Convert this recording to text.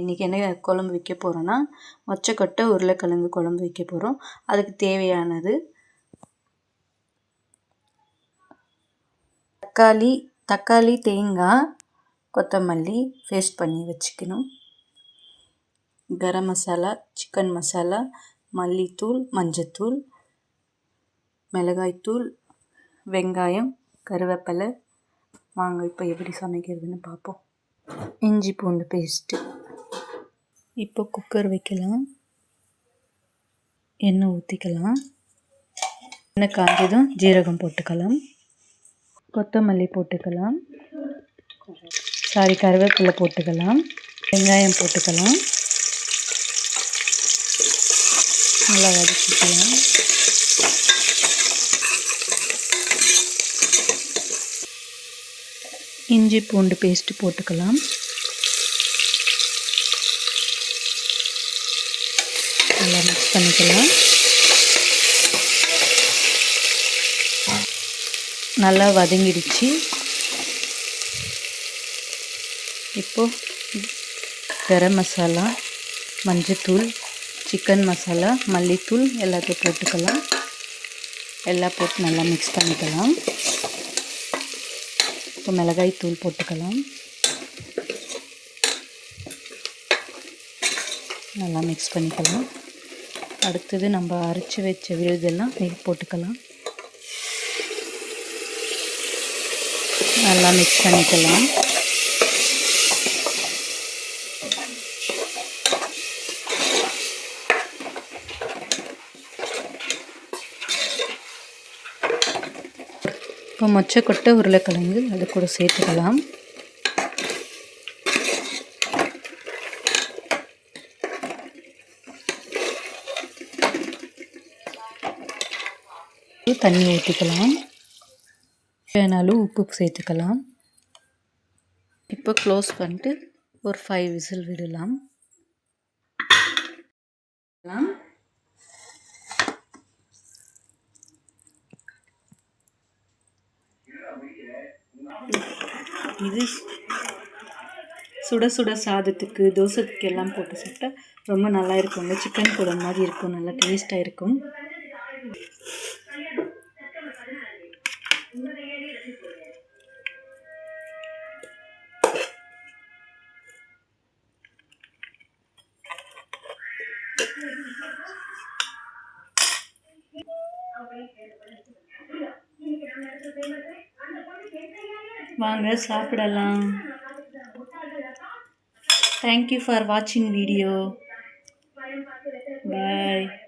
இன்றைக்கி என்ன குழம்பு வைக்க போகிறோன்னா மொச்சக்கொட்டை உருளைக்கிழங்கு குழம்பு வைக்க போகிறோம். அதுக்கு தேவையானது தக்காளி, தேங்காய், கொத்தமல்லி பேஸ்ட் பண்ணி வச்சுக்கணும். கரம் மசாலா, சிக்கன் மசாலா, மல்லித்தூள், மஞ்சத்தூள், மிளகாய்த்தூள், வெங்காயம், கருவேப்பிலை. வாங்க இப்போ எப்படி சமைக்கிறதுன்னு பார்ப்போம். இஞ்சி பூண்டு பேஸ்ட்டு. இப்போ குக்கர் வைக்கலாம். எண்ணெய் ஊற்றிக்கலாம். எண்ணெய் காஞ்சதும் ஜீரகம் போட்டுக்கலாம். கொத்தமல்லி போட்டுக்கலாம். கருவேப்பிலை போட்டுக்கலாம். வெங்காயம் போட்டுக்கலாம். நல்லா வதக்கிக்கலாம். இஞ்சி பூண்டு பேஸ்ட்டு போட்டுக்கலாம். நல்லா மிக்ஸ் பண்ணிக்கலாம். நல்லா வதங்கிடுச்சு. இப்போது கரம் மசாலா, மஞ்சத்தூள், சிக்கன் மசாலா, மல்லித்தூள் எல்லாத்தையும் போட்டுக்கலாம். எல்லாம் போட்டு நல்லா மிக்ஸ் பண்ணிக்கலாம். இப்போ மிளகாய் தூள் போட்டுக்கலாம். நல்லா மிக்ஸ் பண்ணிக்கலாம். அடுத்தது நம்ம அரைச்சி வச்ச விழுதெல்லாம் போட்டுக்கலாம். நல்லா மிக்ஸ் பண்ணிக்கலாம். இப்போ மொச்சக்கொட்டை உருளைக்கிழங்கு அது கூட சேர்த்துக்கலாம். தண்ணி ஊற்றிக்கலாம். தேவையான உப்பு சேர்த்துக்கலாம். இப்போ க்ளோஸ் பண்ணிட்டு ஒரு 5 விசில் விடலாம். இது சுட சுட சாதத்துக்கு, தோசைக்கு எல்லாம் போட்டு சாப்பிட்டா ரொம்ப நல்லா இருக்குங்க. சிக்கன் குழம்பு மாதிரி இருக்கும். நல்லா டேஸ்ட்டாக இருக்கும். வாங்க சாப்பிடலாம். Thank you for watching video. Bye.